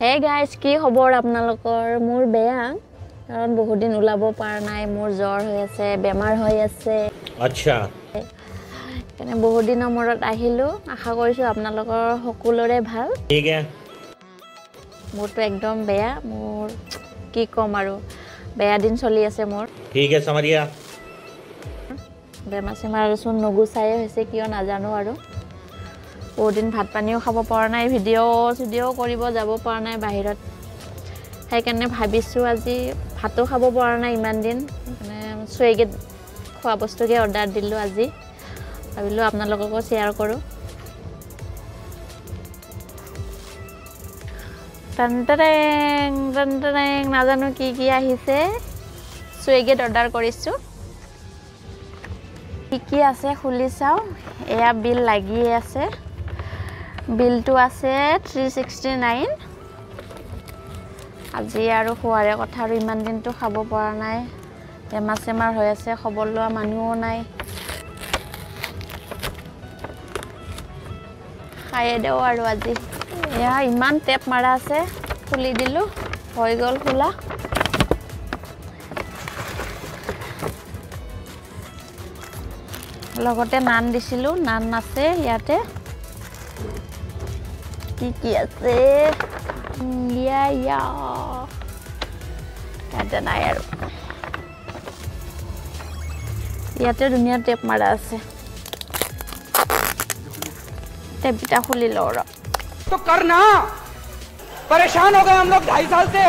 Hey guys, কি খবৰ আপোনালোকৰ? মোৰ বেয়া কাৰণ বহুত দিন ওলাব পাৰা নাই, মোৰ জ্বৰ হৈ আছে, বেমাৰ হৈ আছে। আচ্ছা। কেনে বহুত দিনৰ মূৰত আহিলো, আশা কৰিছো আপোনালোকৰ সকলোৰে ভাল। ঠিক আছে। মোৰটো একদম বেয়া, মোৰ কি কম আৰু বেয়া দিন চলি আছে মোৰ। ঠিক আছে সমৰিয়া। বেমাৰ চেমাৰ চোন নগুচাই হৈছে কিয় নাজানো আৰু। বহুত দিন ভাত পানীও খাব পৰা নাই, ভিডিঅ' কৰিব যাব পৰা নাই বাহিৰত। সেইকাৰণে ভাবিছোঁ আজি ভাতো খাব পৰা নাই ইমান দিন, মানে চুইগিত খোৱা বস্তুকে অৰ্ডাৰ দিলোঁ আজি। ভাবিলোঁ আপোনালোককো শ্বেয়াৰ কৰোঁ। টান নাজানো কি আহিছে, চুইগিত অৰ্ডাৰ কৰিছোঁ। কি আছে খুলি চাওঁ। এয়া বিল লাগিয়ে আছে, বিলটো আছে 369। আজি আৰু খোৱাৰে কথা, আৰু ইমান দিনটো খাব পৰা নাই, বেমাৰ চেমাৰ হৈ আছে, খবৰ লোৱা মানুহো নাই। খায়ে দেওঁ আৰু আজি। এয়া ইমান টেপ মাৰা আছে, খুলি দিলোঁ, হৈ গ'ল খোলা। লগতে নান দিছিলোঁ, নান আছে ইয়াতে। কি আছে ইয়াতে নাই আৰু, ইয়াতে ধুনীয়া টেপ মাৰা আছে। টেপকেইটা খুলি লওঁ ৰ। तो करना परेशान हो गए हम लोग 2.5 साल से।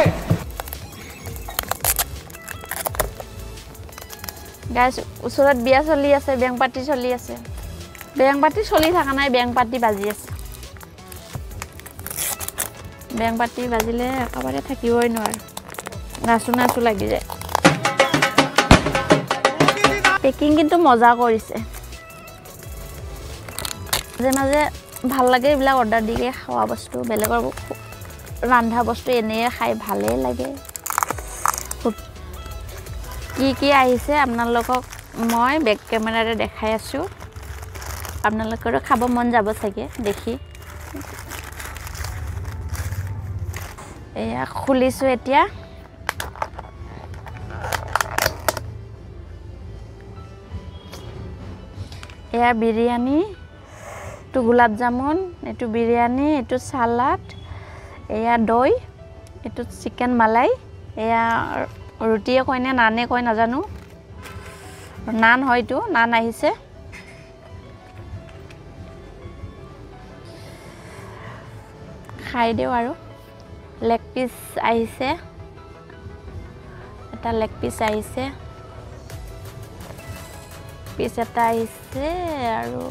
গাইছ ওচৰত বিয়া চলি আছে, বেং পাৰ্টি চলি আছে। বেং পাৰ্টি চলি থকা নাই, বেং পাৰ্টি বাজি আছে। বেং পাৰ্টি বাজিলে একেবাৰে থাকিবই নোৱাৰে, নাচো লাগি যায়। পেকিং কিন্তু মজা কৰিছে। মাজে মাজে ভাল লাগে এইবিলাক অৰ্ডাৰ দি খোৱা বস্তু, বেলেগৰ ৰন্ধা বস্তু এনেয়ে খাই ভালেই লাগে। কি আহিছে আপোনালোকক মই বেক কেমেৰাৰে দেখাই আছোঁ, আপোনালোকৰো খাব মন যাব চাগে দেখি। এয়া খুলিছোঁ এতিয়া। এয়া বিৰিয়ানী, এইটো গোলাপ জামুন, এইটো বিৰিয়ানী, এইটো চালাড, এয়া দৈ, এইটো চিকেন মালাই, এয়া ৰুটিয়ে কয় নে নানে কয় নাজানো, নান হয়তো, নান আহিছে। খাই দিওঁ আৰু। লেগ পিচ আহিছে, এটা লেগ পিচ আহিছে, পিচ এটা আহিছে আৰু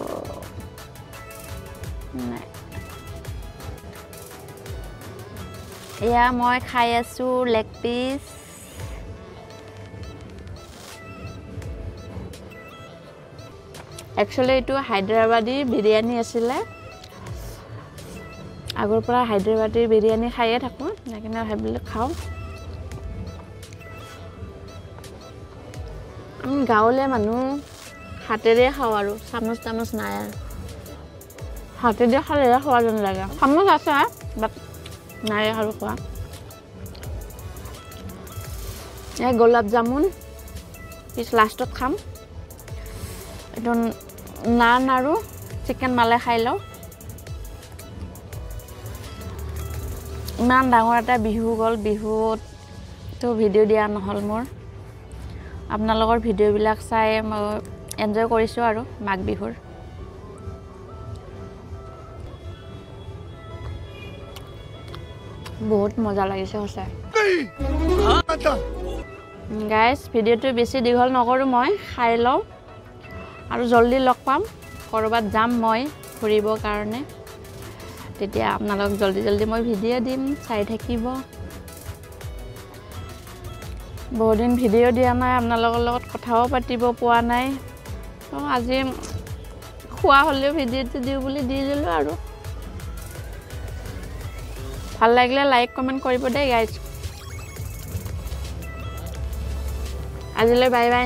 নাই। এয়া মই খাই আছোঁ লেগ পিচ। একচুৱেলি এইটো হায়দৰাবাদী বিৰিয়ানী আছিলে, আগৰ পৰা হায়দৰাবাদী বিৰিয়ানী খায়ে থাকোঁ, সেইকাৰণে ভাবিলোঁ খাওঁ। আমি গাঁৱলীয়া মানুহ হাতেৰে খাওঁ আৰু, চামুচ তামুচ নাই আৰু। হাতেৰে খালেহে খোৱা যেন লাগে। চামুচ আছে বাট নাই আৰু খোৱা। এই গোলাপ জামুন পিছ লাষ্টত খাম। এইটো নান আৰু চিকেন মালাই খাই লওঁ। ইমান ডাঙৰ এটা বিহু গ'ল, বিহুতো ভিডিঅ' দিয়া নহ'ল মোৰ। আপোনালোকৰ ভিডিঅ'বিলাক চাই মই এনজয় কৰিছোঁ আৰু মাঘ বিহুৰ। বহুত মজা লাগিছে সঁচাই। গাইজ ভিডিঅ'টো বেছি দীঘল নকৰোঁ, মই খাই লওঁ আৰু জল্দি লগ পাম। ক'ৰবাত যাম মই ফুৰিবৰ কাৰণে, তেতিয়া আপোনালোকক জল্দি মই ভিডিঅ' দিম, চাই থাকিব। বহুত দিন ভিডিঅ' দিয়া নাই, আপোনালোকৰ লগত কথাও পাতিব পোৱা নাই। আজি খোৱা হ'লেও ভিডিঅ'টো দিওঁ বুলি দি দিলোঁ আৰু। ভাল লাগিলে লাইক কমেণ্ট কৰিব দেই গাইজ। আজিলৈ বাই বাই।